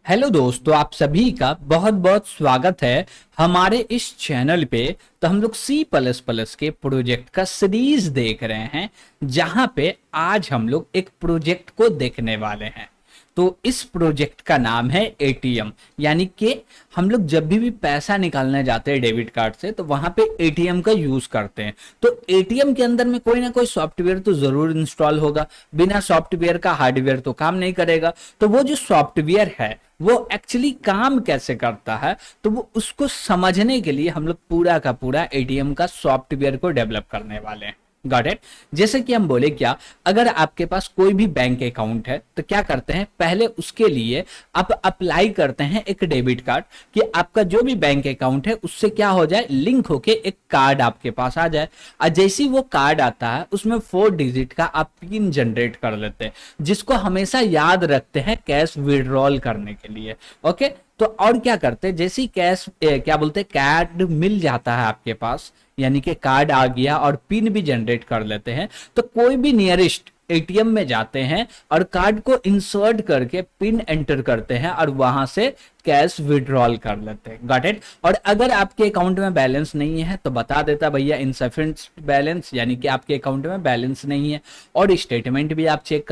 Hello दोस्तों, आप सभी का बहुत बहुत स्वागत है हमारे इस चैनल पे। तो हम लोग सी प्लस प्लस के प्रोजेक्ट का सीरीज देख रहे हैं, जहां पे आज हम लोग एक प्रोजेक्ट को देखने वाले हैं। तो इस प्रोजेक्ट का नाम है एटीएम। यानी कि हम लोग जब भी पैसा निकालने जाते हैं डेबिट कार्ड से, तो वहां पे एटीएम का यूज करते हैं। तो एटीएम के अंदर में कोई ना कोई सॉफ्टवेयर तो जरूर इंस्टॉल होगा। बिना सॉफ्टवेयर का हार्डवेयर तो काम नहीं करेगा। तो वो जो सॉफ्टवेयर है वो एक्चुअली काम कैसे करता है, तो वो उसको समझने के लिए हम लोग पूरा का पूरा एटीएम का सॉफ्टवेयर को डेवलप करने वाले हैं। Got it. जैसे कि हम बोले क्या, अगर आपके पास कोई भी बैंक अकाउंट है तो क्या करते हैं, पहले उसके लिए आप अप्लाई करते हैं एक डेबिट कार्ड, कि आपका जो भी बैंक अकाउंट है उससे क्या हो जाए, लिंक होके एक कार्ड आपके पास आ जाए। और जैसे ही वो कार्ड आता है उसमें 4 डिजिट का आप पिन जनरेट कर लेते हैं, जिसको हमेशा याद रखते हैं कैश विड्रॉल करने के लिए। ओके। तो और क्या करते हैं, जैसे ही कैश क्या बोलते हैं, कार्ड मिल जाता है आपके पास, यानी कि कार्ड आ गया और पिन भी जनरेट कर लेते हैं, तो कोई भी नियरेस्ट एटीएम में जाते हैं और कार्ड को इंसर्ट करके पिन एंटर करते हैं और वहां से कैश विड्रॉल कर लेते हैं। Got it. और अगर आपके अकाउंट में बैलेंस नहीं है तो बता देता भैया इनसफिशिएंट बैलेंस, यानी कि आपके अकाउंट में बैलेंस नहीं है। और स्टेटमेंट भी आप चेक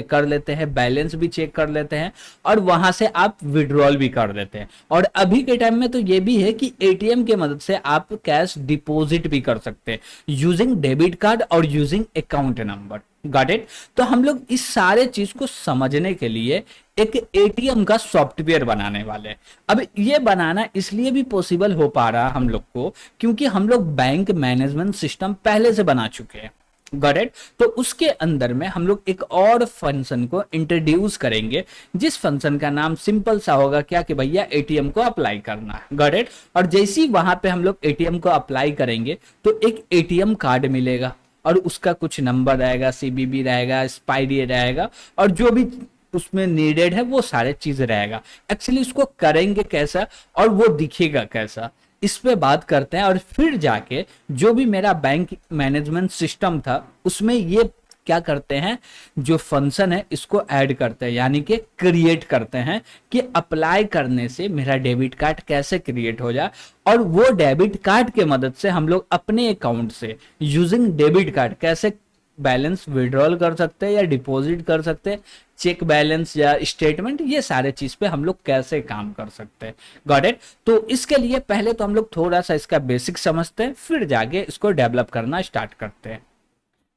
कर लेते हैं, बैलेंस भी चेक कर लेते हैं, और वहां से आप विड्रॉल भी कर देते हैं। और अभी के टाइम में तो ये भी है कि एटीएम के मदद से आप कैश डिपॉजिट भी कर सकते हैं यूजिंग डेबिट कार्ड और using account number. Got it. तो हम लोग इस सारे चीज को समझने के लिए एक एटीएम का सॉफ्टवेयर बनाने वाले हैं। अब ये बनाना इसलिए भी पॉसिबल हो पा रहा हम लोग को, क्योंकि हम लोग बैंक मैनेजमेंट सिस्टम पहले से बना चुके हैं। Got it. तो उसके अंदर में हम लोग एक और फंक्शन को इंट्रोड्यूस करेंगे, जिस फंक्शन का नाम सिंपल सा होगा, क्या कि भैया एटीएम को अप्लाई करना है। Got it. और जैसे ही वहां पे हम लोग एटीएम को अप्लाई करेंगे तो एक एटीएम कार्ड मिलेगा, और उसका कुछ नंबर रहेगा, सीबीबी रहेगा, एक्सपायरी रहेगा, और जो भी उसमें नीडेड है वो सारे चीज रहेगा। एक्चुअली उसको करेंगे कैसा और वो दिखेगा कैसा, इस पे बात करते हैं। और फिर जाके जो भी मेरा बैंक मैनेजमेंट सिस्टम था उसमें ये क्या करते हैं, जो फंक्शन है इसको ऐड करते हैं, यानी कि क्रिएट करते हैं कि अप्लाई करने से मेरा डेबिट कार्ड कैसे क्रिएट हो जाए। और वो डेबिट कार्ड के मदद से हम लोग अपने अकाउंट से यूजिंग डेबिट कार्ड कैसे बैलेंस विड्रॉल कर सकते हैं या डिपॉजिट कर सकते हैं, चेक बैलेंस या स्टेटमेंट, ये सारे चीज पे हम लोग कैसे काम कर सकते हैं। Got it. तो इसके लिए पहले तो हम लोग थोड़ा सा इसका बेसिक समझते हैं, फिर जाके इसको डेवलप करना स्टार्ट करते हैं।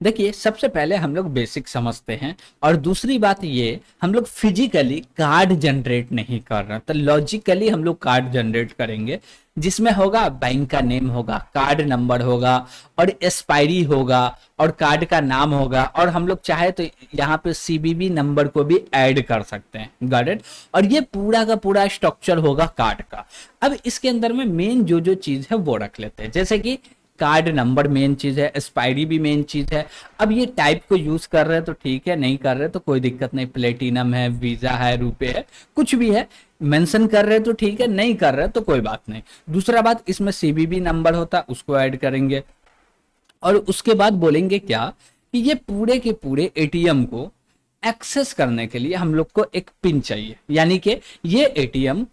देखिए, सबसे पहले हम लोग बेसिक समझते हैं, और दूसरी बात ये, हम लोग फिजिकली कार्ड जनरेट नहीं कर रहे, तो लॉजिकली हम लोग कार्ड जनरेट करेंगे, जिसमें होगा बैंक का नेम होगा, कार्ड नंबर होगा, और एक्सपायरी होगा, और कार्ड का नाम होगा, और हम लोग चाहे तो यहाँ पे सीबीबी नंबर को भी ऐड कर सकते हैं। Got it. और ये पूरा का पूरा स्ट्रक्चर होगा कार्ड का। अब इसके अंदर में मेन जो जो चीज है वो रख लेते हैं, जैसे कि कार्ड नंबर मेन चीज है, एक्सपायरी भी मेन चीज है। अब ये टाइप को यूज कर रहे हैं तो ठीक है, नहीं कर रहे तो कोई दिक्कत नहीं, प्लेटिनम है, वीजा है, रुपए है, कुछ भी है, मेंशन कर रहे तो ठीक है, नहीं कर रहे तो कोई बात नहीं। दूसरा बात, इसमें सीबीबी नंबर होता उसको ऐड करेंगे। और उसके बाद बोलेंगे क्या, कि ये पूरे के पूरे एटीएम को एक्सेस करने के लिए हम लोग को एक पिन चाहिए, यानी कि ये एटीएम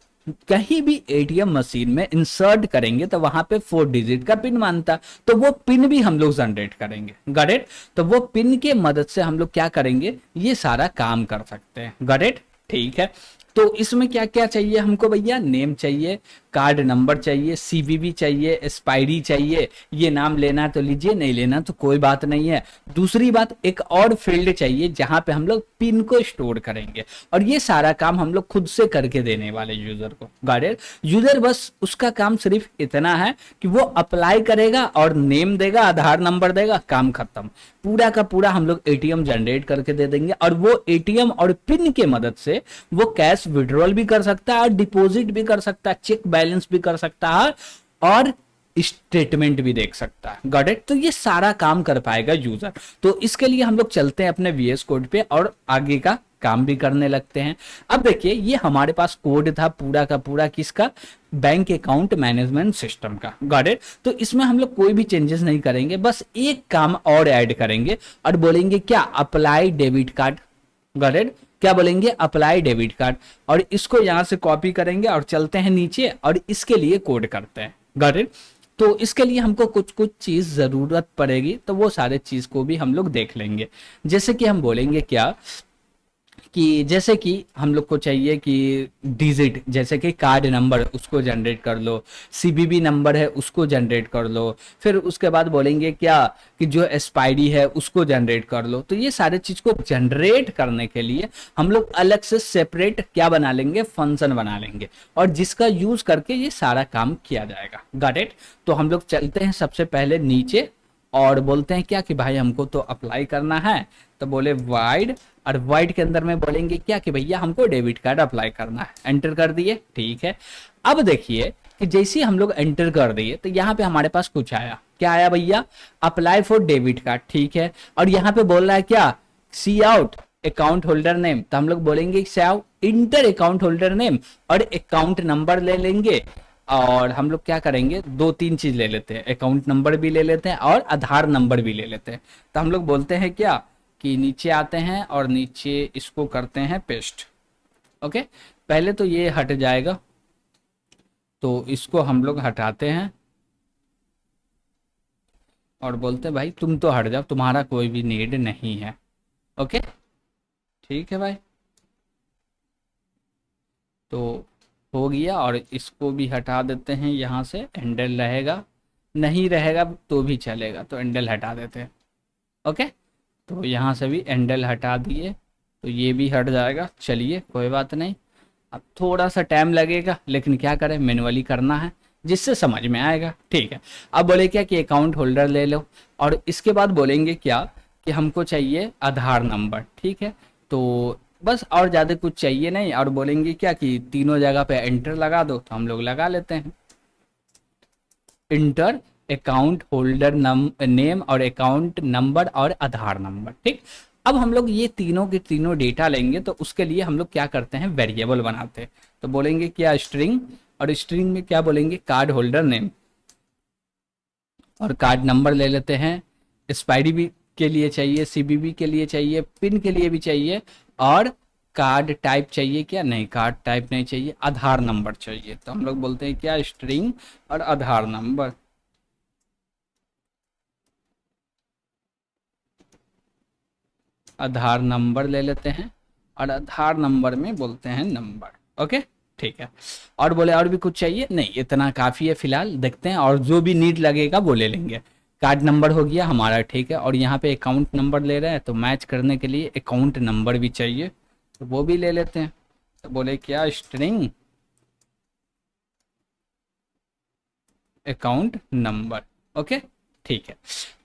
कहीं भी एटीएम मशीन में इंसर्ट करेंगे तो वहां पे 4 डिजिट का पिन मांगता, तो वो पिन भी हम लोग जनरेट करेंगे। Got it. तो वो पिन के मदद से हम लोग क्या करेंगे, ये सारा काम कर सकते हैं। Got it. ठीक है। तो इसमें क्या क्या चाहिए हमको भैया, नेम चाहिए, कार्ड नंबर चाहिए, सीवीवी चाहिए, एक्सपायरी चाहिए। ये नाम लेना तो लीजिए, नहीं लेना तो कोई बात नहीं है। दूसरी बात, एक और फील्ड चाहिए जहां पे हम लोग पिन को स्टोर करेंगे, और ये सारा काम हम लोग खुद से करके देने वाले यूजर को। गाइडेड यूजर बस उसका काम सिर्फ इतना है कि वो अप्लाई करेगा और नेम देगा, आधार नंबर देगा, काम खत्म। पूरा का पूरा हम लोग एटीएम जनरेट करके दे देंगे, और वो एटीएम और पिन के मदद से वो कैश विड्रॉल भी कर सकता है, और डिपॉजिट भी कर सकता है, चेक बैलेंस भी कर सकता है, और स्टेटमेंट भी देख सकता है। Got it. तो ये सारा काम कर पाएगा यूजर। तो इसके लिए हम लोग चलते हैं अपने वीएस कोड पे और आगे का काम भी करने लगते हैं। अब देखिए, ये हमारे पास कोड था पूरा का पूरा किसका, बैंक अकाउंट मैनेजमेंट सिस्टम का। Got it. तो इसमें हम लोग कोई भी चेंजेस नहीं करेंगे, बस एक काम और ऐड करेंगे और बोलेंगे क्या, apply debit card. Got it. क्या बोलेंगे, अप्लाई डेबिट कार्ड, और इसको यहां से कॉपी करेंगे और चलते हैं नीचे और इसके लिए कोड करते हैं। Got it. तो इसके लिए हमको कुछ कुछ चीज जरूरत पड़ेगी, तो वो सारे चीज को भी हम लोग देख लेंगे। जैसे कि हम बोलेंगे क्या कि जैसे कि हम लोग को चाहिए कि डिजिट, जैसे कि कार्ड नंबर उसको जनरेट कर लो, सीबीबी नंबर है उसको जनरेट कर लो, फिर उसके बाद बोलेंगे क्या कि जो एक्सपायरी है उसको जनरेट कर लो। तो ये सारे चीज को जनरेट करने के लिए हम लोग अलग से सेपरेट क्या बना लेंगे, फंक्शन बना लेंगे, और जिसका यूज करके ये सारा काम किया जाएगा। Got it. तो हम लोग चलते हैं सबसे पहले नीचे और बोलते हैं क्या कि भाई हमको तो अप्लाई करना है, तो बोले वाइड, और वाइड के अंदर में बोलेंगे क्या कि भैया हमको डेबिट कार्ड अप्लाई करना है। एंटर कर दिए, ठीक है। अब देखिए कि जैसे हम लोग एंटर कर दिए तो यहाँ पे हमारे पास कुछ आया, क्या आया भैया, अप्लाई फॉर डेबिट कार्ड, ठीक है। और यहाँ पे बोल रहा है क्या, सी आउट अकाउंट होल्डर नेम, तो हम लोग बोलेंगे इंटर अकाउंट होल्डर नेम और अकाउंट नंबर ले लेंगे। और हम लोग क्या करेंगे, दो तीन चीज ले लेते हैं, अकाउंट नंबर भी ले लेते हैं और आधार नंबर भी ले लेते हैं। तो हम लोग बोलते हैं क्या कि नीचे आते हैं और नीचे इसको करते हैं पेस्ट। ओके, पहले तो ये हट जाएगा, तो इसको हम लोग हटाते हैं और बोलते हैं भाई तुम तो हट जाओ, तुम्हारा कोई भी नीड नहीं है। ओके, ठीक है भाई। तो हो गया, और इसको भी हटा देते हैं यहाँ से, हैंडल रहेगा, नहीं रहेगा तो भी चलेगा, तो हैंडल हटा देते हैं। ओके, तो यहाँ से भी हैंडल हटा दिए, तो ये भी हट जाएगा। चलिए कोई बात नहीं, अब थोड़ा सा टाइम लगेगा, लेकिन क्या करें, मैनुअली करना है, जिससे समझ में आएगा। ठीक है, अब बोले क्या कि अकाउंट होल्डर ले लो, और इसके बाद बोलेंगे क्या कि हमको चाहिए आधार नंबर, ठीक है। तो बस और ज़्यादा कुछ चाहिए नहीं, और बोलेंगे क्या कि तीनों जगह पे एंटर लगा दो, तो हम लोग लगा लेते हैं इंटर अकाउंट होल्डर नेम और अकाउंट नंबर और आधार नंबर, ठीक। अब हम लोग ये तीनों के तीनों डेटा लेंगे, तो उसके लिए हम लोग क्या करते हैं, वेरिएबल बनाते हैं। तो बोलेंगे क्या स्ट्रिंग, और स्ट्रिंग में क्या बोलेंगे, कार्ड होल्डर नेम और कार्ड नंबर ले लेते हैं, एक्सपायरी भी के लिए चाहिए, सीबीबी के लिए चाहिए, पिन के लिए भी चाहिए, और कार्ड टाइप चाहिए क्या, नहीं कार्ड टाइप नहीं चाहिए, आधार नंबर चाहिए। तो हम लोग बोलते हैं क्या स्ट्रिंग और आधार नंबर। आधार नंबर ले लेते हैं, और आधार नंबर में बोलते हैं नंबर। ओके, ठीक है। और बोले और भी कुछ चाहिए, नहीं इतना काफ़ी है फिलहाल, देखते हैं और जो भी नीड लगेगा वो ले लेंगे। कार्ड नंबर हो गया हमारा, ठीक है। और यहाँ पे अकाउंट नंबर ले रहे हैं, तो मैच करने के लिए अकाउंट नंबर भी चाहिए, तो वो भी ले लेते हैं। तो बोले क्या स्ट्रिंग अकाउंट नंबर। ओके, ठीक है।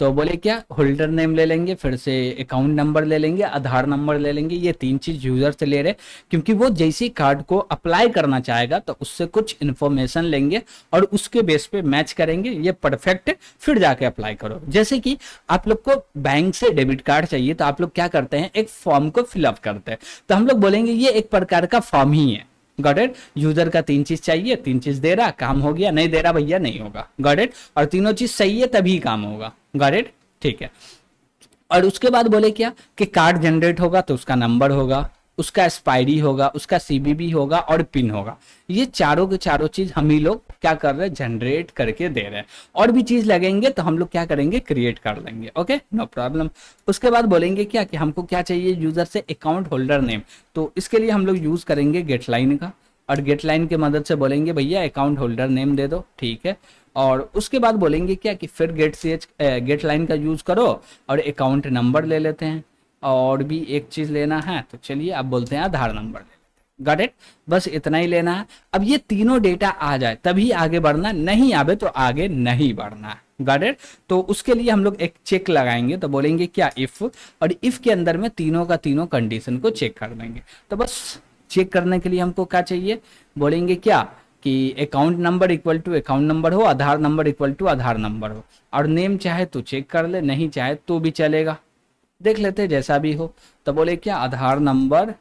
तो बोले क्या होल्डर नेम ले लेंगे, फिर से अकाउंट नंबर ले लेंगे, आधार नंबर ले लेंगे, ये तीन चीज यूजर से ले रहे, क्योंकि वो जैसे कार्ड को अप्लाई करना चाहेगा तो उससे कुछ इन्फॉर्मेशन लेंगे और उसके बेस पे मैच करेंगे, ये परफेक्ट, फिर जाके अप्लाई करो। जैसे कि आप लोग को बैंक से डेबिट कार्ड चाहिए, तो आप लोग क्या करते हैं, एक फॉर्म को फिलअप करते हैं, तो हम लोग बोलेंगे ये एक प्रकार का फॉर्म ही है। Got it. यूजर का तीन चीज चाहिए, तीन चीज दे रहा, काम हो गया, नहीं दे रहा भैया नहीं होगा। Got it. और तीनों चीज सही है तभी काम होगा। गॉट इट, ठीक है। और उसके बाद बोले क्या कि कार्ड जनरेट होगा तो उसका नंबर होगा, उसका एक्सपायरी होगा, उसका सीबीबी होगा और पिन होगा। ये चारों के चारों चीज हम ही लोग क्या कर रहे हैं, जनरेट करके दे रहे हैं। और भी चीज लगेंगे तो हम लोग क्या करेंगे, क्रिएट कर लेंगे। Okay, no problem. उसके बाद बोलेंगे क्या कि हमको क्या चाहिए यूजर से, अकाउंट होल्डर नेम, तो इसके लिए हम लोग यूज करेंगे गेट लाइन का, और गेट लाइन की मदद से बोलेंगे भैया अकाउंट होल्डर नेम दे दो, ठीक है। और उसके बाद बोलेंगे क्या कि फिर गेट लाइन का यूज करो और अकाउंट नंबर ले लेते हैं, और भी एक चीज लेना है, तो चलिए अब बोलते हैं आधार नंबर ले लेते हैं। गॉट इट, बस इतना ही लेना है। अब ये तीनों डेटा आ जाए तभी आगे बढ़ना, नहीं आवे तो आगे नहीं बढ़ना है। Got it. तो उसके लिए हम लोग एक चेक लगाएंगे, तो बोलेंगे क्या इफ, और इफ के अंदर में तीनों का तीनों कंडीशन को चेक कर देंगे। तो बस चेक करने के लिए हमको क्या चाहिए, बोलेंगे क्या कि account number equal to account number हो, Aadhaar number equal to Aadhaar number हो, और नेम चाहे तो चेक कर ले, नहीं चाहे तो भी चलेगा, देख लेते हैं जैसा भी हो। तो बोले क्या आधार नंबर,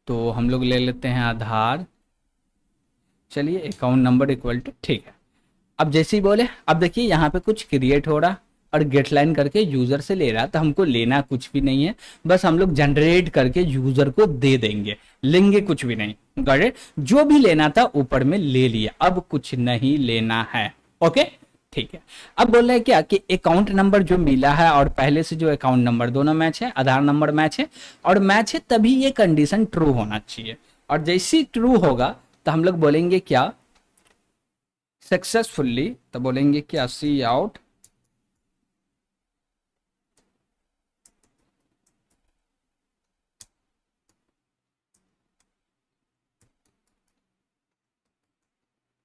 तो हम लोग ले लेते हैं आधार, चलिए अकाउंट नंबर इक्वल टू, ठीक है। अब जैसे ही बोले, अब देखिए यहाँ पे कुछ क्रिएट हो रहा, और गेट लाइन करके यूजर से ले रहा है, तो हमको लेना कुछ भी नहीं है, बस हम लोग जनरेट करके यूजर को दे देंगे, लेंगे कुछ भी नहीं। Got it? जो भी लेना था ऊपर में ले लिया, अब कुछ नहीं लेना है। ओके, ठीक है। अब बोल रहे हैं क्या कि अकाउंट नंबर जो मिला है और पहले से जो अकाउंट नंबर दोनों मैच है, आधार नंबर मैच है और मैच है, तभी ये कंडीशन ट्रू होना चाहिए। और जैसे ही ट्रू होगा तो हम लोग बोलेंगे क्या, सक्सेसफुली, तो बोलेंगे क्या, सी आउट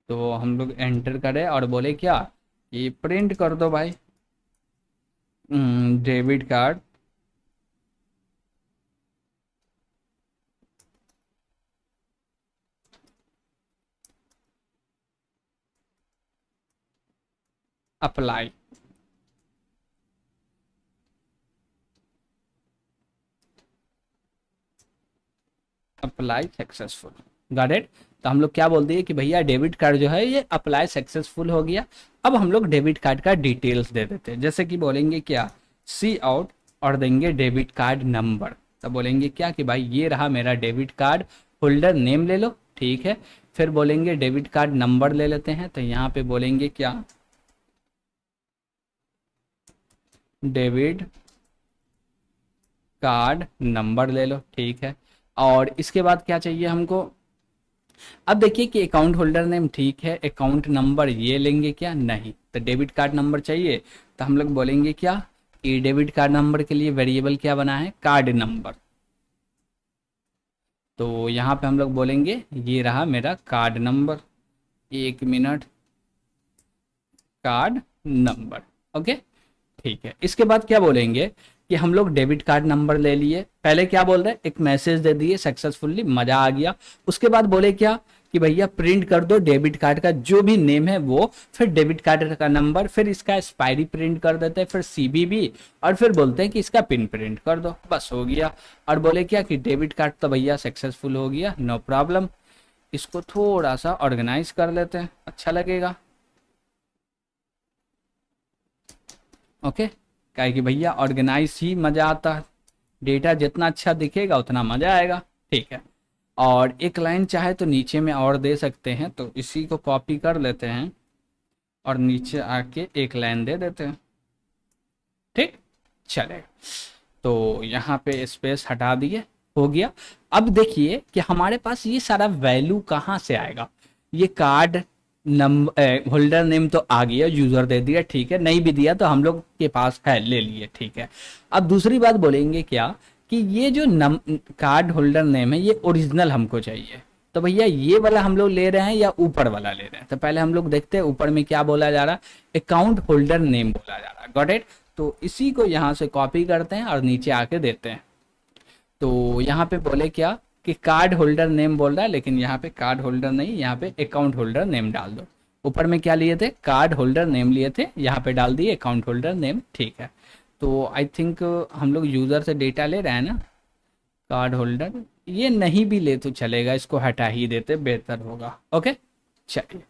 तो हम लोग एंटर करें और बोले क्या, ये प्रिंट कर दो भाई debit card apply. Apply successful. Got it? तो हम लोग क्या बोल दिए कि भैया डेबिट कार्ड जो है ये अप्लाई सक्सेसफुल हो गया। अब हम लोग डेबिट कार्ड का डिटेल्स दे देते हैं, जैसे कि बोलेंगे क्या, सी आउट और देंगे डेबिट कार्ड नंबर। तो बोलेंगे क्या कि भाई ये रहा मेरा डेबिट कार्ड, होल्डर नेम ले लो, ठीक है। फिर बोलेंगे डेबिट कार्ड नंबर ले लेते हैं, तो यहाँ पे बोलेंगे क्या, डेबिट कार्ड नंबर ले लो, ठीक है। और इसके बाद क्या चाहिए हमको, अब देखिए कि अकाउंट होल्डर नेम ठीक है, अकाउंट नंबर ये लेंगे क्या, नहीं, तो डेबिट कार्ड नंबर चाहिए। तो हम लोग बोलेंगे क्या कि डेबिट कार्ड नंबर के लिए वेरिएबल क्या बना है, कार्ड नंबर। तो यहाँ पे हम लोग बोलेंगे ये रहा मेरा card number, 1 minute, card number. Okay, ठीक है। इसके बाद क्या बोलेंगे कि हम लोग डेबिट कार्ड नंबर ले लिए, पहले क्या बोल रहे हैं, एक मैसेज दे दिए सक्सेसफुली, मजा आ गया। उसके बाद बोले क्या कि भैया प्रिंट कर दो डेबिट कार्ड का जो भी नेम है वो, फिर डेबिट कार्ड का नंबर, फिर इसका एक्सपायरी प्रिंट कर देते हैं, फिर सीबीबी, और फिर बोलते हैं कि इसका पिन प्रिंट कर दो, बस हो गया। और बोले क्या कि डेबिट कार्ड तो भैया सक्सेसफुल हो गया, नो प्रॉब्लम। इसको थोड़ा सा ऑर्गेनाइज कर लेते हैं, अच्छा लगेगा। ओके, क्या कि भैया ऑर्गेनाइज ही मजा आता है, डेटा जितना अच्छा दिखेगा उतना मजा आएगा, ठीक है। और एक लाइन चाहे तो नीचे में और दे सकते हैं, तो इसी को कॉपी कर लेते हैं और नीचे आके एक लाइन दे देते हैं, ठीक, चलेगा। तो यहाँ पे स्पेस हटा दिए, हो गया। अब देखिए कि हमारे पास ये सारा वैल्यू कहाँ से आएगा, ये कार्ड नंबर, होल्डर नेम तो आ गया, यूजर दे दिया, ठीक है, नहीं भी दिया तो हम लोग के पास है, ले लिए, ठीक है। अब दूसरी बात बोलेंगे क्या कि ये जो कार्ड होल्डर नेम है ये ओरिजिनल हमको चाहिए, तो भैया ये वाला हम लोग ले रहे हैं या ऊपर वाला ले रहे हैं, तो पहले हम लोग देखते हैं ऊपर में क्या बोला जा रहा है, अकाउंट होल्डर नेम बोला जा रहा है। Got it? तो इसी को यहाँ से कॉपी करते हैं और नीचे आके देते हैं। तो यहाँ पे बोले क्या कि कार्ड होल्डर नेम बोल रहा है, लेकिन यहाँ पे कार्ड होल्डर नहीं, यहाँ पे अकाउंट होल्डर नेम डाल दो। ऊपर में क्या लिए थे, कार्ड होल्डर नेम लिए थे, यहाँ पे डाल दिए अकाउंट होल्डर नेम, ठीक है। तो आई थिंक हम लोग यूज़र से डेटा ले रहे हैं ना, कार्ड होल्डर, ये नहीं भी ले तो चलेगा, इसको हटा ही देते बेहतर होगा। ओके, चलिए,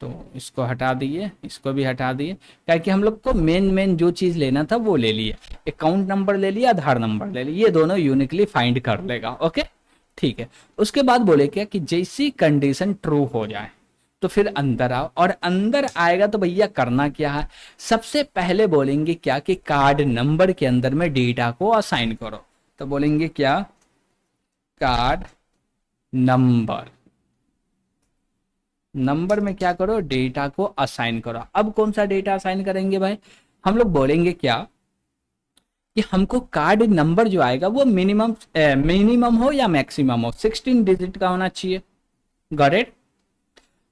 तो इसको हटा दिए, इसको भी हटा दिए, क्या कि हम लोग को मेन जो चीज़ लेना था वो ले लिया, अकाउंट नंबर ले लिया, आधार नंबर ले लिया, ये दोनों यूनिकली फाइंड कर लेगा। ओके, ठीक है। उसके बाद बोले क्या कि जैसी कंडीशन ट्रू हो जाए तो फिर अंदर आओ, और अंदर आएगा तो भैया करना क्या है, सबसे पहले बोलेंगे क्या कि कार्ड नंबर के अंदर में डेटा को असाइन करो, तो बोलेंगे क्या, कार्ड नंबर, नंबर में क्या करो, डेटा को असाइन करो। अब कौन सा डेटा असाइन करेंगे भाई, हम लोग बोलेंगे क्या कि हमको कार्ड नंबर जो आएगा वो मिनिमम हो या मैक्सिमम हो, 16 डिजिट का होना चाहिए। Got it?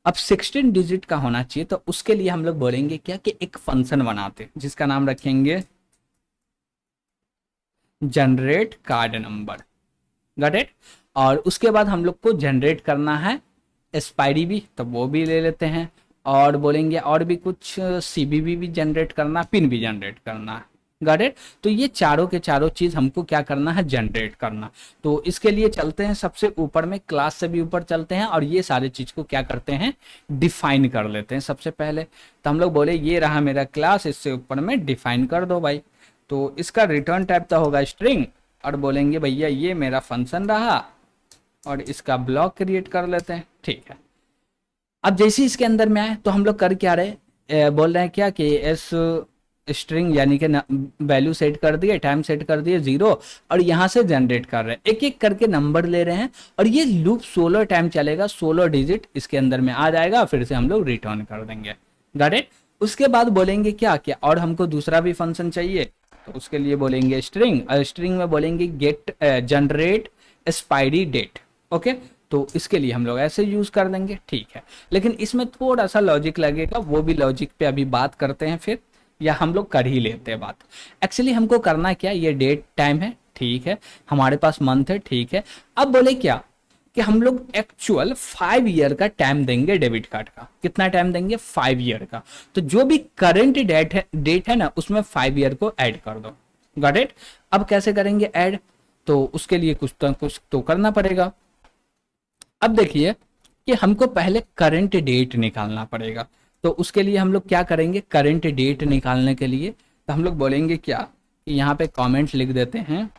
अब 16 डिजिट का होना चाहिए, तो उसके लिए हम लोग बोलेंगे क्या कि एक फंक्शन बनाते जिसका नाम रखेंगे generate card number. Got it? और उसके बाद हम लोग को जनरेट करना है एक्सपायरी भी, तो वो भी ले लेते हैं, और बोलेंगे और भी कुछ सीबीबी भी जनरेट करना, पिन भी जनरेट करना है। Got it. तो ये चारों के चारों चीज हमको क्या करना है, जनरेट करना। तो इसके लिए चलते हैं सबसे ऊपर में, क्लास से भी ऊपर चलते हैं और ये सारे चीज को क्या करते हैं, डिफाइन कर लेते हैं सबसे पहले। तो हम लोग बोले ये रहा मेरा क्लास, इससे ऊपर में डिफाइन कर दो भाई। तो इसका रिटर्न टाइप तो होगा स्ट्रिंग, और बोलेंगे भैया ये मेरा फंक्शन रहा, और इसका ब्लॉक क्रिएट कर लेते हैं, ठीक है। अब जैसे इसके अंदर में आए तो हम लोग कर क्या रहे, बोल रहे हैं क्या कि एस स्ट्रिंग यानी कि वैल्यू सेट कर दिए, टाइम सेट कर दिए 0, और यहाँ से जनरेट कर रहे हैं, एक एक करके नंबर ले रहे हैं, और ये लूप 16 टाइम चलेगा, 16 डिजिट इसके अंदर में आ जाएगा, फिर से हम लोग रिटर्न कर देंगे, गॉट इट। उसके बाद बोलेंगे क्या क्या, और हमको दूसरा भी फंक्शन चाहिए, तो उसके लिए बोलेंगे स्ट्रिंग, और स्ट्रिंग में बोलेंगे get generate expiry date, okay. तो इसके लिए हम लोग ऐसे यूज कर देंगे, ठीक है। लेकिन इसमें थोड़ा सा लॉजिक लगेगा, वो भी लॉजिक पे अभी बात करते हैं फिर, या हम लोग कर ही लेते हैं बात। एक्चुअली हमको करना क्या, ये डेट टाइम है, ठीक है, हमारे पास मंथ है, ठीक है। अब बोले क्या कि हम लोग एक्चुअल 5 ईयर का टाइम देंगे डेबिट कार्ड का, कितना टाइम देंगे, 5 ईयर का। तो जो भी करंट डेट है ना, उसमें 5 ईयर को ऐड कर दो, गॉट इट। अब कैसे करेंगे ऐड, तो उसके लिए कुछ तो करना पड़ेगा। अब देखिए कि हमको पहले करंट डेट निकालना पड़ेगा, तो उसके लिए हम लोग क्या करेंगे, करंट डेट निकालने के लिए तो हम लोग बोलेंगे क्या कि यहाँ पे कमेंट लिख देते हैं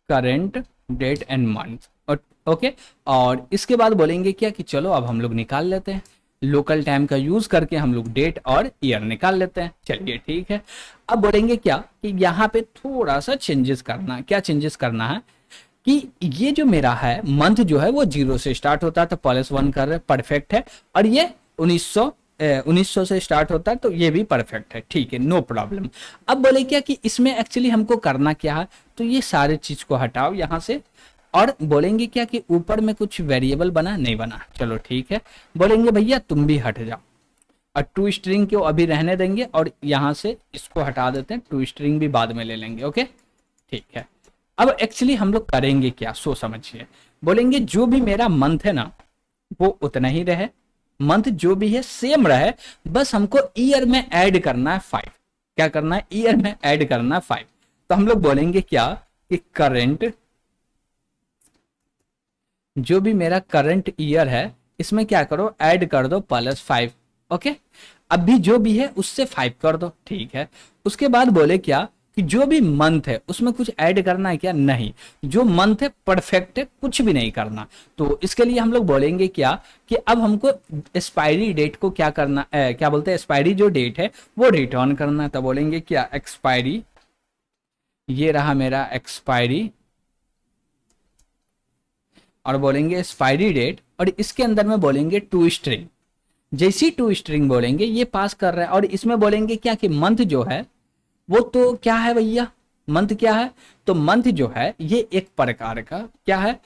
current date and month, okay. और इसके बाद बोलेंगे क्या कि चलो अब हम लोग निकाल लेते हैं, लोकल टाइम का यूज करके हम लोग डेट और ईयर निकाल लेते हैं, चलिए ठीक है। अब बोलेंगे क्या कि यहाँ पे थोड़ा सा चेंजेस करना है, क्या चेंजेस करना है कि ये जो मेरा है मंथ जो है वो 0 से स्टार्ट होता है, तो +1 कर रहे, परफेक्ट है। और ये 1900 से स्टार्ट होता है, तो ये भी परफेक्ट है, ठीक है, नो प्रॉब्लम। अब बोले क्या कि इसमें एक्चुअली हमको करना क्या है, तो ये सारे चीज को हटाओ यहाँ से, और बोलेंगे क्या कि ऊपर में कुछ वेरिएबल बना नहीं बना, चलो ठीक है। बोलेंगे भैया तुम भी हट जाओ, और टू स्ट्रिंग को अभी रहने देंगे, और यहाँ से इसको हटा देते हैं, टू स्ट्रिंग भी बाद में ले लेंगे, ओके ठीक है। अब एक्चुअली हम लोग करेंगे क्या, सो समझिए। बोलेंगे जो भी मेरा मंथ है ना वो उतना ही रहे, मंथ जो भी है सेम रहे, बस हमको ईयर में ऐड करना है 5। क्या करना है, ईयर में ऐड करना है 5। तो हम लोग बोलेंगे क्या कि करंट, जो भी मेरा करंट ईयर है इसमें क्या करो, ऐड कर दो +5, ओके। अभी जो भी है उससे 5 कर दो, ठीक है। उसके बाद बोले क्या कि जो भी मंथ है उसमें कुछ ऐड करना है क्या, नहीं, जो मंथ है परफेक्ट है, कुछ भी नहीं करना। तो इसके लिए हम लोग बोलेंगे क्या कि अब हमको एक्सपायरी डेट को क्या करना, क्या बोलते हैं, एक्सपायरी जो डेट है वो रिटर्न करना। तो बोलेंगे क्या एक्सपायरी, ये रहा मेरा एक्सपायरी, और बोलेंगे एक्सपायरी डेट, और इसके अंदर में बोलेंगे टू स्ट्रिंग। जैसी टू स्ट्रिंग बोलेंगे ये पास कर रहा है, और इसमें बोलेंगे क्या कि मंथ जो है वो तो क्या है भैया, मंथ क्या है, तो मंथ जो है ये एक प्रकार का क्या है,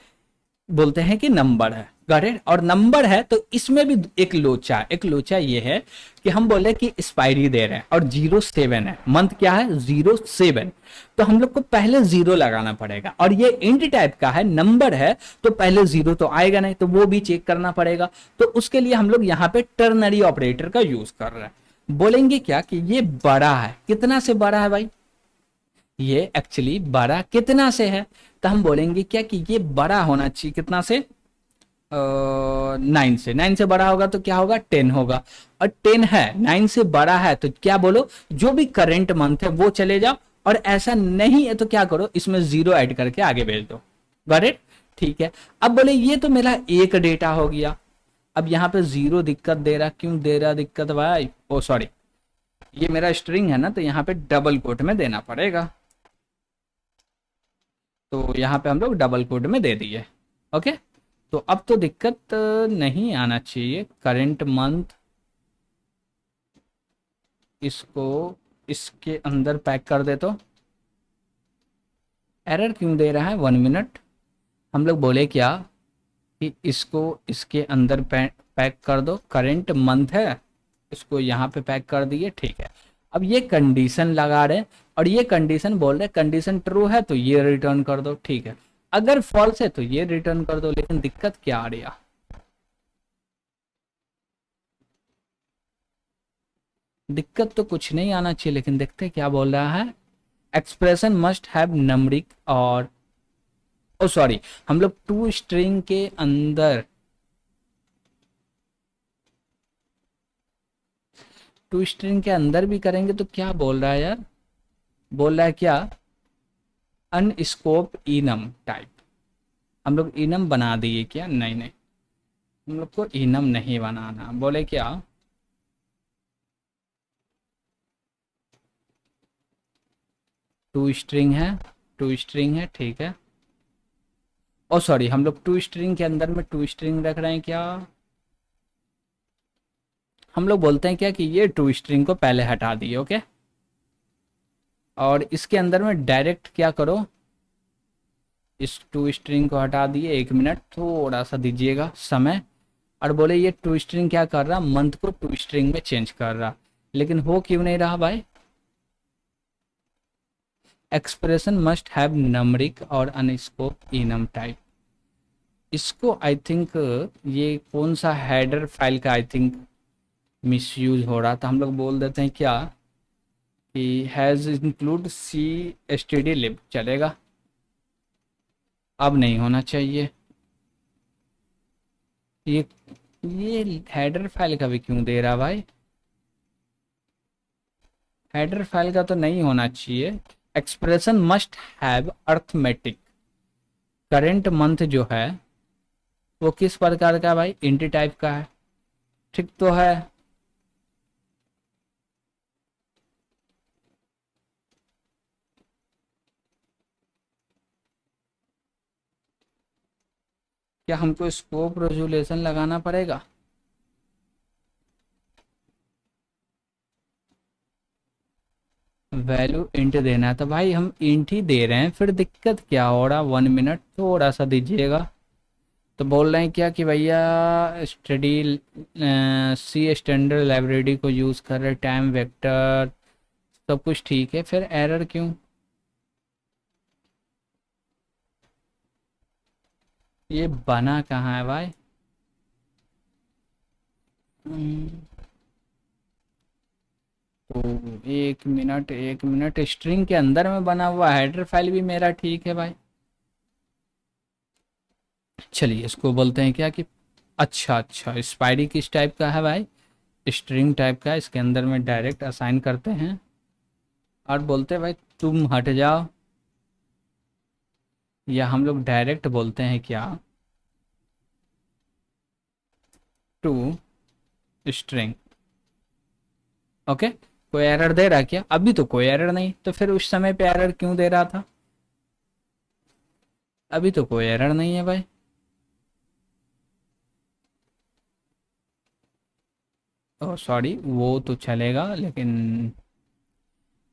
बोलते हैं कि नंबर है, गॉट। और नंबर है तो इसमें भी एक लोचा है, एक लोचा ये है कि हम बोले कि एक्सपायरी दे रहे हैं और 07 है, मंथ क्या है 07, तो हम लोग को पहले 0 लगाना पड़ेगा, और ये इंट टाइप का है, नंबर है तो पहले 0 तो आएगा नहीं, तो वो भी चेक करना पड़ेगा। तो उसके लिए हम लोग यहाँ पे टर्नरी ऑपरेटर का यूज कर रहे हैं। बोलेंगे क्या कि ये बड़ा है, कितना से बड़ा है भाई, ये एक्चुअली बड़ा कितना से है, तो हम बोलेंगे क्या कि ये बड़ा होना चाहिए कितना से, 9 से। 9 से बड़ा होगा तो क्या होगा, 10 होगा, और 10 है, 9 से बड़ा है तो क्या बोलो, जो भी करंट मंथ है वो चले जाओ, और ऐसा नहीं है तो क्या करो, इसमें 0 ऐड करके आगे भेज दो, गॉट इट, ठीक है। अब बोले ये तो मेरा एक डेटा हो गया, अब यहाँ पे 0 दिक्कत दे रहा, क्यों दे रहा दिक्कत भाई, ओ सॉरी, ये मेरा स्ट्रिंग है ना, तो यहाँ पे डबल कोट में देना पड़ेगा, तो यहाँ पे हम लोग डबल कोट में दे दिए, ओके। तो अब तो दिक्कत नहीं आना चाहिए, करंट मंथ, इसको इसके अंदर पैक कर दे, तो एरर क्यों दे रहा है, 1 मिनट। हम लोग बोले क्या कि इसको इसके अंदर पैक कर दो, करंट मंथ है, इसको यहाँ पे पैक कर दिए, ठीक है। अब ये कंडीशन लगा रहे, और ये कंडीशन बोल रहे कंडीशन ट्रू है तो ये रिटर्न कर दो, ठीक है, अगर फॉल्स है तो ये रिटर्न कर दो। लेकिन दिक्कत क्या आ रही है, दिक्कत तो कुछ नहीं आना चाहिए, लेकिन देखते हैं क्या बोल रहा है। एक्सप्रेशन मस्ट हैव नंबरिक और ओ सॉरी, हम लोग टू स्ट्रिंग के अंदर, टू स्ट्रिंग के अंदर भी करेंगे तो क्या बोल रहा है यार, बोल रहा है क्या, अनस्कोप इनम टाइप। हम लोग इनम बना दिए क्या, नहीं नहीं, हम लोग को इनम नहीं बनाना, बोले क्या, टू स्ट्रिंग है, टू स्ट्रिंग है, ठीक है। ओ सॉरी, हम लोग टू स्ट्रिंग के अंदर में टू स्ट्रिंग रख रहे हैं क्या, हम लोग बोलते हैं क्या कि ये टू स्ट्रिंग को पहले हटा दिए, ओके। और इसके अंदर में डायरेक्ट क्या करो, इस टू स्ट्रिंग को हटा दिए, 1 मिनट थोड़ा सा दीजिएगा समय। और बोले ये टू स्ट्रिंग क्या कर रहा, मंथ को टू स्ट्रिंग में चेंज कर रहा, लेकिन हो क्यों नहीं रहा भाई। एक्सप्रेशन मस्ट हैव नंबरिक और अनस्कोप इनम टाइप। इसको आई थिंक, ये कौन सा हेडर फाइल का आई थिंक मिसयूज हो रहा था, हम लोग बोल देते हैं क्या कि hash include C std lib, चलेगा। अब नहीं होना चाहिए ये ये हेडर फाइल का भी क्यों दे रहा भाई, हेडर फाइल का तो नहीं होना चाहिए। Expression must have arithmetic, current month जो है वो किस प्रकार का भाई, इंट टाइप का है, ठीक तो है। क्या हमको स्कोप रेजोल्यूशन लगाना पड़ेगा, वैल्यू इंट देना है तो भाई हम इंट ही दे रहे हैं, फिर दिक्कत क्या हो रहा, 1 मिनट थोड़ा सा दीजिएगा। तो बोल रहे हैं क्या कि भैया स्टडी सी स्टैंडर्ड लाइब्रेरी को यूज़ कर रहे, टाइम वेक्टर सब कुछ ठीक है, फिर एरर क्यों। ये बना कहाँ है भाई, हम्म, तो 1 मिनट 1 मिनट, स्ट्रिंग के अंदर में बना हुआ, हेडर फाइल भी मेरा ठीक है भाई। चलिए इसको बोलते हैं क्या कि, अच्छा अच्छा, स्पाइडी किस टाइप का है भाई, स्ट्रिंग टाइप का है, इसके अंदर में डायरेक्ट असाइन करते हैं और बोलते हैं भाई तुम हट जाओ, या हम लोग डायरेक्ट बोलते हैं क्या, टू स्ट्रिंग, ओके। कोई एरर दे रहा क्या, अभी तो कोई एरर नहीं, तो फिर उस समय पे एरर क्यों दे रहा था, अभी तो कोई एरर नहीं है भाई। ओ सॉरी, वो तो चलेगा, लेकिन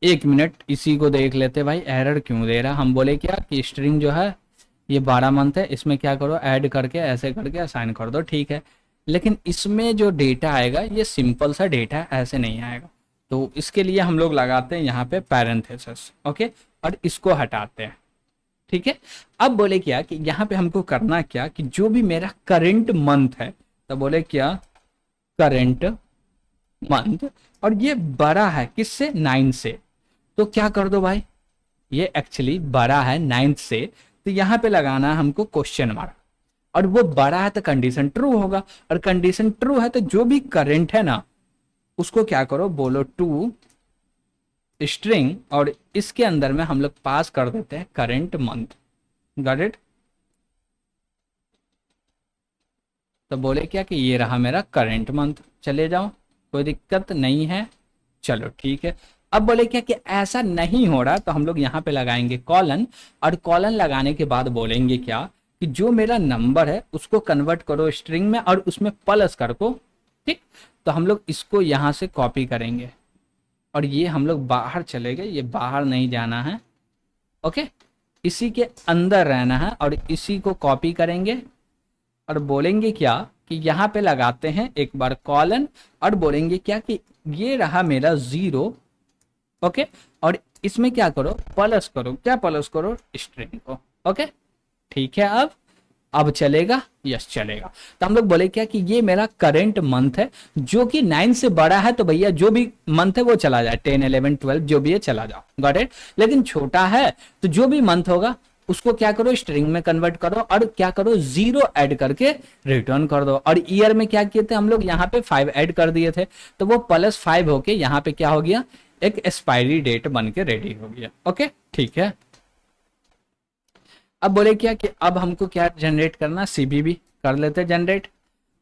1 मिनट इसी को देख लेते भाई, एरर क्यों दे रहा। हम बोले क्या कि स्ट्रिंग जो है ये 12 मंथ है, इसमें क्या करो, ऐड करके ऐसे करके असाइन कर दो, ठीक है। लेकिन इसमें जो डेटा आएगा ये सिंपल सा डेटा है, ऐसे नहीं आएगा, तो इसके लिए हम लोग लगाते हैं यहाँ पे पैरेंथेसिस, ओके, और इसको हटाते हैं, ठीक है। अब बोले क्या कि यहाँ पे हमको करना क्या कि जो भी मेरा करेंट मंथ है, तो बोले क्या, करेंट मंथ, और ये बड़ा है किससे, 9 से, तो क्या कर दो भाई, ये एक्चुअली बड़ा है 9 से, तो यहाँ पे लगाना है हमको क्वेश्चन मार्क, और वो बड़ा है तो कंडीशन ट्रू होगा, और कंडीशन ट्रू है तो जो भी करंट है ना उसको क्या करो, बोलो टू स्ट्रिंग, और इसके अंदर में हम लोग पास कर देते हैं करंट मंथ, गॉट इट। तो बोले क्या कि ये रहा मेरा करंट मंथ, चले जाओ, कोई दिक्कत नहीं है, चलो ठीक है। अब बोले क्या कि ऐसा नहीं हो रहा, तो हम लोग यहाँ पे लगाएंगे कॉलन, और कॉलन लगाने के बाद बोलेंगे क्या कि जो मेरा नंबर है उसको कन्वर्ट करो स्ट्रिंग में और उसमें प्लस कर को, ठीक। तो हम लोग इसको यहाँ से कॉपी करेंगे और ये हम लोग बाहर चले गए, ये बाहर नहीं जाना है, ओके, इसी के अंदर रहना है, और इसी को कॉपी करेंगे और बोलेंगे क्या कि यहाँ पे लगाते हैं एक बार कॉलन, और बोलेंगे क्या कि ये रहा मेरा 0, ओके, और इसमें क्या करो, प्लस करो, क्या प्लस करो, स्ट्रिंग को, ओके, ठीक है। अब अब चलेगा, यस चलेगा। तो हम लोग बोले क्या कि ये मेरा करंट मंथ है, जो कि 9 से बड़ा है तो भैया जो भी मंथ है वो चला जाए, 10 11 12 जो भी है चला जाओ, गॉट इट। लेकिन छोटा है तो जो भी मंथ होगा उसको क्या करो, स्ट्रिंग में कन्वर्ट करो और क्या करो, 0 ऐड करके रिटर्न कर दो। और ईयर में क्या किए थे हम लोग, यहाँ पे 5 ऐड कर दिए थे, तो वो +5 होके यहाँ पे क्या हो गया, एक एक्सपायरी डेट बन के रेडी हो गया। ओके ठीक है। अब बोले क्या कि अब हमको क्या जनरेट करना, सीबीबी कर लेते जनरेट।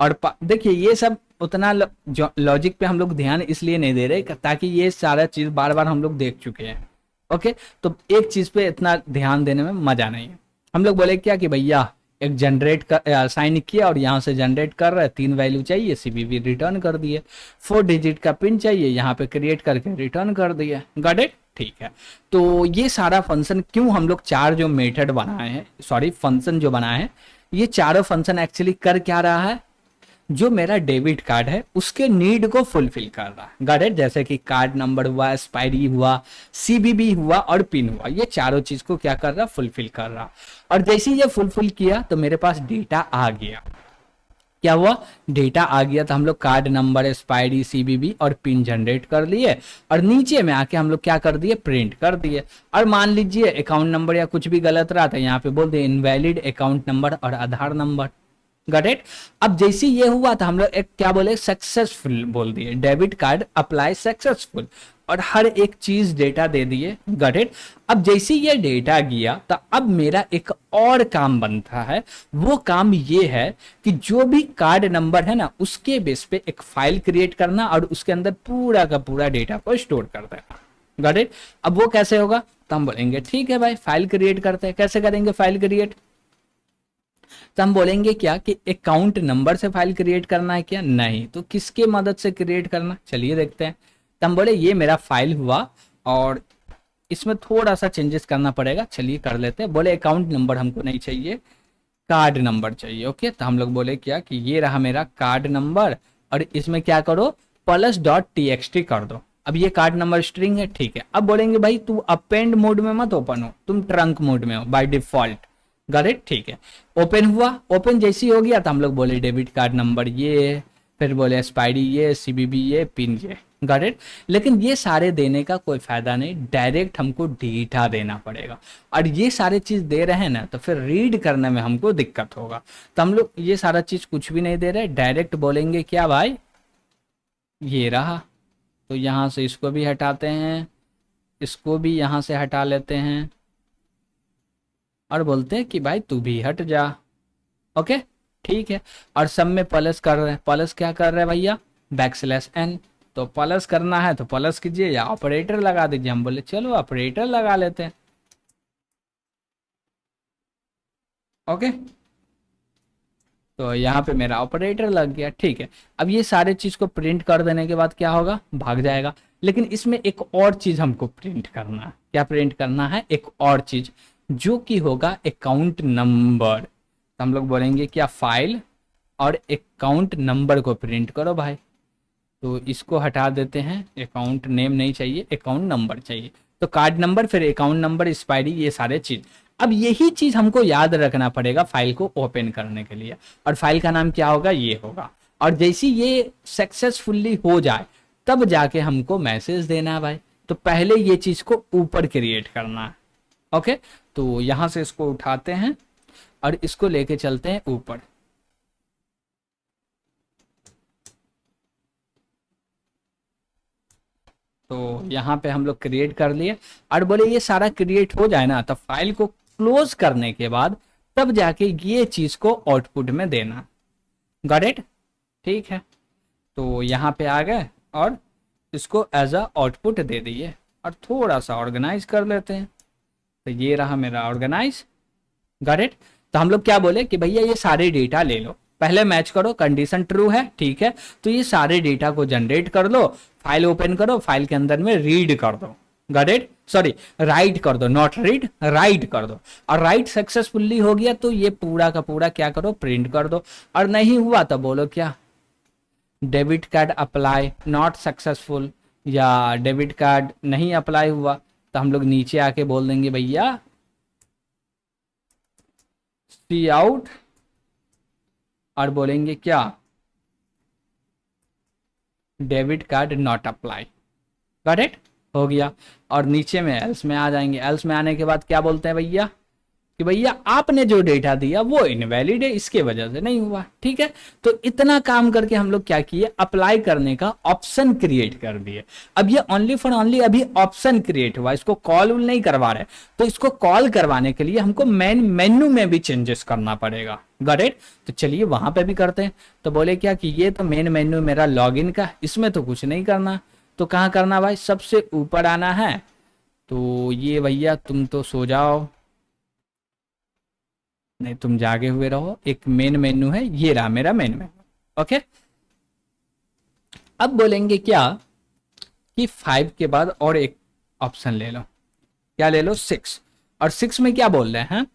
और देखिए ये सब उतना लॉजिक पे हम लोग ध्यान इसलिए नहीं दे रहे ताकि ये सारा चीज बार बार हम लोग देख चुके हैं। ओके, तो एक चीज पे इतना ध्यान देने में मजा नहीं है। हम लोग बोले क्या कि भैया एक जनरेट कर साइन किया और यहाँ से जनरेट कर रहा है, 3 वैल्यू चाहिए, सीबीबी रिटर्न कर दिए। 4 डिजिट का पिन चाहिए, यहाँ पे क्रिएट करके रिटर्न कर दिया, गॉट इट। ठीक है, तो ये सारा फंक्शन क्यों हम लोग 4 जो मेथड बनाए हैं, सॉरी फंक्शन जो बनाए हैं, ये चारों फंक्शन एक्चुअली कर क्या रहा है, जो मेरा डेबिट कार्ड है उसके नीड को फुलफिल कर रहा है, गॉट इट। जैसे कि कार्ड नंबर हुआ, एक्सपायरी हुआ, सीबीबी हुआ और पिन हुआ, ये चारों चीज को क्या कर रहा, फुलफिल कर रहा। और जैसे ही ये फुलफिल किया तो मेरे पास डेटा आ गया, क्या हुआ, डेटा आ गया। तो हम लोग कार्ड नंबर, एक्सपायरी, सीबीबी और पिन जनरेट कर लिए और नीचे में आके हम लोग क्या कर दिए, प्रिंट कर दिए। और मान लीजिए अकाउंट नंबर या कुछ भी गलत रहा था, यहाँ पे बोल दिए इनवैलिड अकाउंट नंबर और आधार नंबर, गॉट इट। अब जैसे ये हुआ था हम लोग एक क्या बोले, सक्सेसफुल बोल दिए, डेबिट कार्ड अप्लाई सक्सेसफुल, और हर एक चीज डेटा दे दिए, गॉट इट। अब जैसे ये डेटा गया तो अब मेरा एक और काम बनता है, वो काम ये है कि जो भी कार्ड नंबर है ना उसके बेस पे एक फाइल क्रिएट करना और उसके अंदर पूरा का पूरा डेटा को स्टोर कर देना, गॉट इट। अब वो कैसे होगा, तो हम बोलेंगे ठीक है भाई फाइल क्रिएट करते हैं। कैसे करेंगे फाइल क्रिएट, तो हम बोलेंगे क्या कि अकाउंट नंबर से फाइल क्रिएट करना है क्या, नहीं, तो किसके मदद से क्रिएट करना, चलिए देखते हैं। तो हम बोले ये मेरा फाइल हुआ और इसमें थोड़ा सा चेंजेस करना पड़ेगा, चलिए कर लेते हैं। बोले अकाउंट नंबर हमको नहीं चाहिए, कार्ड नंबर चाहिए। ओके, तो हम लोग बोले क्या कि ये रहा मेरा कार्ड नंबर और इसमें क्या करो, +.txt कर दो। अब ये कार्ड नंबर स्ट्रिंग है, ठीक है। अब बोलेंगे भाई तू अपेंड मोड में मत ओपन हो, तुम ट्रंक मोड में हो बाय डिफॉल्ट, गॉट इट, ठीक है। ओपन हुआ, ओपन जैसी हो गया तो हम लोग बोले डेबिट कार्ड नंबर ये, फिर बोले एक्सपायरी ये, सीबीबी ये, पिन ये, गॉट इट। लेकिन ये सारे देने का कोई फायदा नहीं, डायरेक्ट हमको डेटा देना पड़ेगा। और ये सारे चीज दे रहे हैं ना तो फिर रीड करने में हमको दिक्कत होगा, तो हम लोग ये सारा चीज कुछ भी नहीं दे रहे, डायरेक्ट बोलेंगे क्या भाई, ये रहा। तो यहाँ से इसको भी हटाते हैं, इसको भी यहाँ से हटा लेते हैं और बोलते हैं कि भाई तू भी हट जा। ओके ठीक है, और सब में प्लस कर रहे हैं, प्लस क्या कर रहे हैं भैया, \n, तो प्लस करना है तो प्लस कीजिए या ऑपरेटर लगा दीजिए। हम बोले चलो ऑपरेटर लगा लेते हैं। ओके, तो यहाँ पे मेरा ऑपरेटर लग गया, ठीक है। अब ये सारे चीज को प्रिंट कर देने के बाद क्या होगा, भाग जाएगा। लेकिन इसमें एक और चीज हमको प्रिंट करना है, क्या प्रिंट करना है, एक और चीज जो कि होगा अकाउंट नंबर। तो हम लोग बोलेंगे क्या, फाइल और अकाउंट नंबर को प्रिंट करो भाई। तो इसको हटा देते हैं, अकाउंट नेम नहीं चाहिए, अकाउंट नंबर चाहिए। तो कार्ड नंबर, फिर अकाउंट नंबर, एक्सपायरी, ये सारे चीज। अब यही चीज हमको याद रखना पड़ेगा फाइल को ओपन करने के लिए, और फाइल का नाम क्या होगा, ये होगा। और जैसे ये सक्सेसफुली हो जाए तब जाके हमको मैसेज देना है भाई। तो पहले ये चीज को ऊपर क्रिएट करना है। ओके, तो यहां से इसको उठाते हैं और इसको लेके चलते हैं ऊपर। तो यहाँ पे हम लोग क्रिएट कर लिए और बोले ये सारा क्रिएट हो जाए ना तो फाइल को क्लोज करने के बाद तब जाके ये चीज को आउटपुट में देना, गॉट इट, ठीक है। तो यहाँ पे आ गए और इसको एज अ आउटपुट दे दिए और थोड़ा सा ऑर्गेनाइज कर लेते हैं। तो ये रहा मेरा ऑर्गेनाइज, गॉट इट। तो हम लोग क्या बोले कि भैया ये सारे डेटा ले लो, पहले मैच करो, कंडीशन ट्रू है, ठीक है। तो ये सारे डेटा को जनरेट कर लो, फाइल ओपन करो, फाइल के अंदर में रीड कर दो, गॉट इट, सॉरी राइट कर दो, नॉट रीड, राइट कर दो। और राइट सक्सेसफुली हो गया तो ये पूरा का पूरा क्या करो, प्रिंट कर दो। और नहीं हुआ तो बोलो क्या, debit card apply not successful, या डेबिट कार्ड नहीं अप्लाई हुआ तो हम लोग नीचे आके बोल देंगे भैया सी आउट और बोलेंगे क्या, debit card not apply. Got it, हो गया। और नीचे में एल्स में आ जाएंगे। एल्स में आने के बाद क्या बोलते हैं भैया कि भैया आपने जो डेटा दिया वो इनवैलिड है, इसके वजह से नहीं हुआ। ठीक है, तो इतना काम करके हम लोग क्या किए, अप्लाई करने का ऑप्शन क्रिएट कर दिए। अब ये ओनली फॉर ओनली अभी ऑप्शन क्रिएट हुआ, इसको कॉल नहीं करवा रहे। तो इसको कॉल करवाने के लिए हमको मेन मेन्यू में भी चेंजेस करना पड़ेगा। गॉट इट, तो चलिए वहां पे भी करते हैं। तो बोले क्या कि ये तो मेन मेन्यू मेरा लॉगिन का, इसमें तो कुछ नहीं करना। तो कहाँ करना भाई, सबसे ऊपर आना है। तो ये भैया तुम तो सो जाओ, नहीं तुम जागे हुए रहो। एक मेन मेन्यू है, ये रहा मेरा मेन मेन्यू। ओके, अब बोलेंगे क्या कि 5 के बाद और एक ऑप्शन ले लो। क्या ले लो, 6। और 6 में क्या बोल रहे हैं,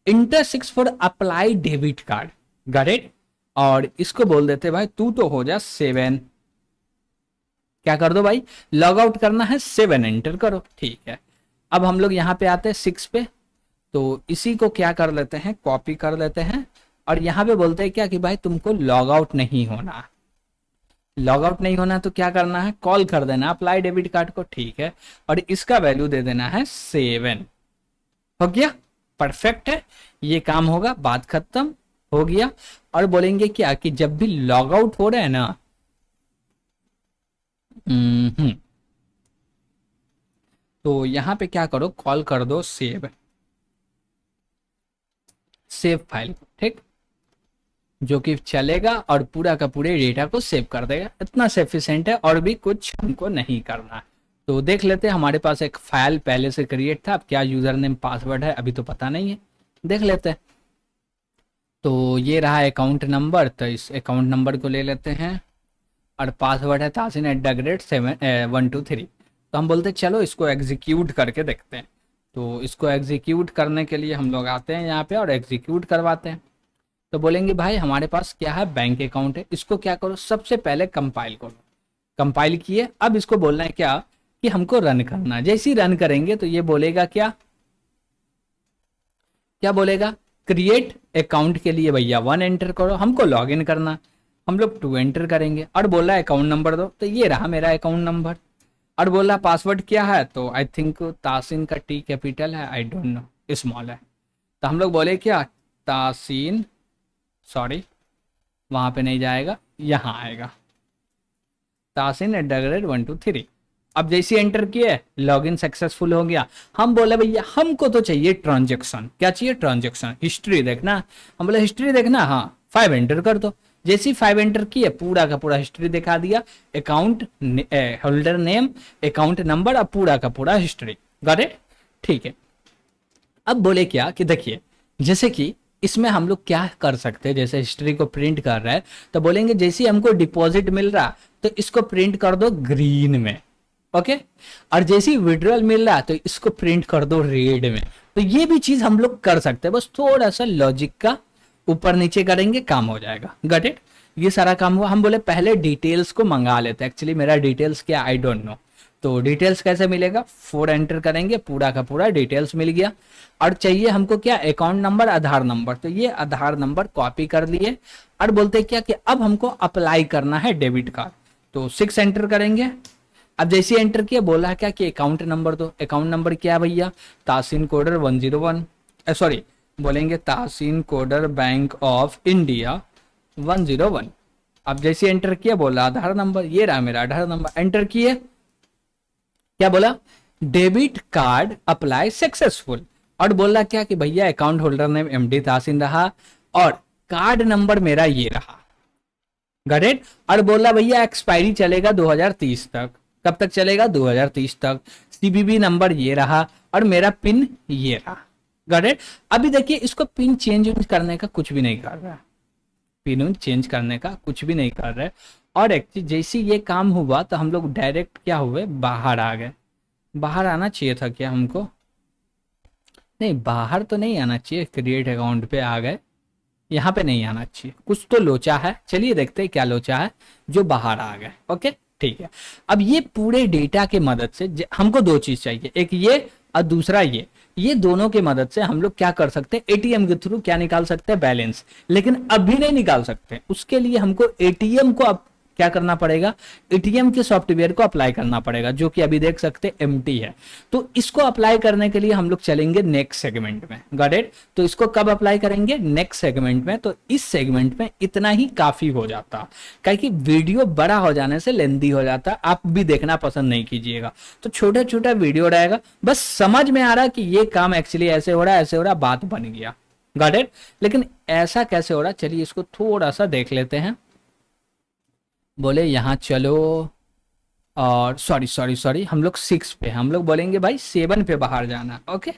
inter 6 for apply debit card. Got it, और इसको बोल देते भाई तू तो हो जा 7। क्या कर दो भाई, लॉग आउट करना है, 7 एंटर करो। ठीक है, अब हम लोग यहाँ पे आते हैं 6 पे। तो इसी को क्या कर लेते हैं, कॉपी कर लेते हैं। और यहाँ पे बोलते हैं क्या कि भाई तुमको लॉग आउट नहीं होना। लॉग आउट नहीं होना तो क्या करना है, कॉल कर देना अप्लाई डेबिट कार्ड को। ठीक है, और इसका वैल्यू दे देना है 7। हो गया, परफेक्ट है, ये काम होगा, बात खत्म हो गया। और बोलेंगे क्या कि जब भी लॉग आउट हो रहे हैं ना, तो यहां पे क्या करो, कॉल कर दो सेव फाइल। ठीक, जो कि चलेगा और पूरा का पूरे डेटा को सेव कर देगा। इतना सफिशिएंट है, और भी कुछ हमको नहीं करना। तो देख लेते हैं, हमारे पास एक फाइल पहले से क्रिएट था। अब क्या यूजर नेम पासवर्ड है अभी तो पता नहीं है, देख लेते हैं। तो ये रहा अकाउंट नंबर, तो इस अकाउंट नंबर को ले लेते हैं। और पासवर्ड है tasin@123। तो हम बोलते हैं चलो इसको एग्जीक्यूट करके देखते हैं। तो इसको एग्जीक्यूट करने के लिए हम लोग आते हैं यहाँ पे और एग्जीक्यूट करवाते हैं। तो बोलेंगे भाई हमारे पास क्या है, बैंक अकाउंट है। इसको क्या करो, सबसे पहले कंपाइल करो। कंपाइल किए, अब इसको बोलना है क्या कि हमको रन करना है। जैसे ही रन करेंगे तो ये बोलेगा क्या, क्या बोलेगा, क्रिएट अकाउंट के लिए भैया 1 एंटर करो, हमको लॉग इन करना, हम लोग 2 एंटर करेंगे। और बोला अकाउंट नंबर दो, तो ये रहा मेरा अकाउंट नंबर। और बोला पासवर्ड क्या है, तो आई थिंक तासीन का टी कैपिटल है, आई डोंट नो स्मॉल है। तो हम लोग बोले क्या, तासीन, सॉरी वहां पे नहीं जाएगा, यहाँ आएगा, tasin@123। अब जैसे एंटर किए, लॉगिन सक्सेसफुल हो गया। हम बोले भैया हमको तो चाहिए ट्रांजेक्शन। क्या चाहिए, ट्रांजेक्शन हिस्ट्री देखना। हम बोले हिस्ट्री देखना, हाँ 5 एंटर कर दो। जैसे ही 5 एंटर किए, पूरा का पूरा हिस्ट्री दिखा दिया, account holder name, account number, और पूरा का पूरा हिस्ट्री। गॉट इट, ठीक है। अब बोले क्या कि देखिए, जैसे कि इसमें हम लोग क्या कर सकते हैं, जैसे हिस्ट्री को प्रिंट कर रहा है तो बोलेंगे जैसे हमको डिपॉजिट मिल रहा तो इसको प्रिंट कर दो ग्रीन में। ओके, और जैसे ही विड्रॉल मिल रहा तो इसको प्रिंट कर दो रेड में। तो ये भी चीज हम लोग कर सकते हैं, बस थोड़ा सा लॉजिक का ऊपर नीचे करेंगे, काम हो जाएगा। गॉट इट, ये सारा काम हुआ। हम बोले पहले डिटेल्स को मंगा लेते हैं। एक्चुअली मेरा डिटेल्स क्या, आई डोंट नो। तो डिटेल्स कैसे मिलेगा, 4 एंटर करेंगे, पूरा का पूरा डिटेल्स मिल गया। और चाहिए हमको क्या, अकाउंट नंबर, आधार नंबर। तो ये आधार नंबर कॉपी कर लिए। और बोलते क्या कि अब हमको अप्लाई करना है डेबिट कार्ड। तो 6 एंटर करेंगे। अब जैसे एंटर किया, बोला क्या कि अकाउंट नंबर दो। अकाउंट नंबर क्या है भैया, तासीन कोडर 101, सॉरी बोलेंगे Taseen coder bank of India 101। अब जैसे एंटर किया, बोला आधार नंबर, ये रहा मेरा आधार नंबर। एंटर किए, क्या बोला, डेबिट कार्ड अप्लाई सक्सेसफुल। और बोला क्या कि भैया account holder name MD Taseen रहा, और कार्ड नंबर मेरा ये रहा। गॉट इट, और बोला भैया एक्सपायरी चलेगा 2030 तक। कब तक चलेगा, 2030 तक। सीबीबी नंबर ये रहा, और मेरा पिन ये रहा। गॉट इट, अभी देखिए इसको पिन चेंज करने का कुछ भी नहीं कर रहा है, पिन चेंज करने का कुछ भी नहीं कर रहे। और एक्चुअली जैसे ये काम हुआ तो हम लोग डायरेक्ट क्या हुए, बाहर आ गए। बाहर आना चाहिए था क्या हमको, नहीं बाहर तो नहीं आना चाहिए, क्रिएट अकाउंट पे आ गए, यहाँ पे नहीं आना चाहिए, कुछ तो लोचा है। चलिए देखते हैं क्या लोचा है जो बाहर आ गए। ओके ठीक है, अब ये पूरे डेटा के मदद से हमको 2 चीज चाहिए, एक ये और दूसरा ये दोनों की मदद से हम लोग क्या कर सकते हैं, एटीएम के थ्रू क्या निकाल सकते हैं, बैलेंस। लेकिन अभी नहीं निकाल सकते, उसके लिए हमको एटीएम को अब क्या करना पड़ेगा, एटीएम के सॉफ्टवेयर को अप्लाई करना पड़ेगा, जो कि अभी देख सकते हैं एम्प्टी है। तो इसको अप्लाई करने के लिए हम लोग चलेंगे नेक्स्ट सेगमेंट में, गॉट इट। तो इसको कब अप्लाई करेंगे, नेक्स्ट सेगमेंट में। तो इस सेगमेंट में इतना ही काफी हो जाता, क्योंकि वीडियो बड़ा हो जाने से लेंदी हो जाता, आप भी देखना पसंद नहीं कीजिएगा। तो छोटा छोटा वीडियो रहेगा, बस समझ में आ रहा कि ये काम एक्चुअली ऐसे हो रहा है, ऐसे हो रहा, बात बन गया, गॉट इट। लेकिन ऐसा कैसे हो रहा, चलिए इसको थोड़ा सा देख लेते हैं। बोले यहाँ चलो, और सॉरी हम लोग 6 पे, हम लोग बोलेंगे भाई 7 पे बाहर जाना, ओके।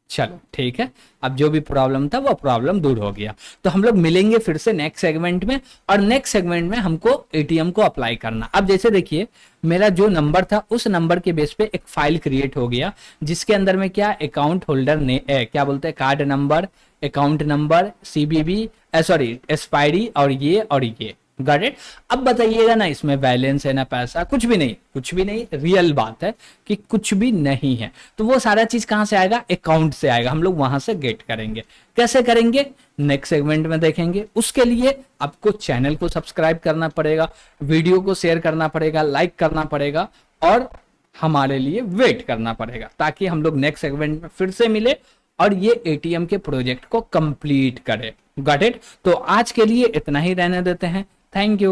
चलो ठीक है, अब जो भी प्रॉब्लम था वो प्रॉब्लम दूर हो गया। तो हम लोग मिलेंगे फिर से नेक्स्ट सेगमेंट में, और नेक्स्ट सेगमेंट में हमको एटीएम को अप्लाई करना। अब जैसे देखिए, मेरा जो नंबर था उस नंबर के बेस पे एक फाइल क्रिएट हो गया, जिसके अंदर में क्या, अकाउंट होल्डर ने क्या बोलते हैं, card number, account number, CVV, sorry expiry, और ये गॉट इट। अब बताइएगा ना, इसमें बैलेंस है ना पैसा, कुछ भी नहीं, कुछ भी नहीं। रियल बात है कि कुछ भी नहीं है। तो वो सारा चीज कहां से आएगा, अकाउंट से आएगा, हम लोग वहां से गेट करेंगे। कैसे करेंगे, नेक्स्ट सेगमेंट में देखेंगे। उसके लिए आपको चैनल को सब्सक्राइब करना पड़ेगा, वीडियो को शेयर करना पड़ेगा, लाइक करना पड़ेगा, और हमारे लिए वेट करना पड़ेगा, ताकि हम लोग नेक्स्ट सेगमेंट में फिर से मिले और ये एटीएम के प्रोजेक्ट को कंप्लीट करें, गॉट इट। तो आज के लिए इतना ही रहने देते हैं, थैंक यू।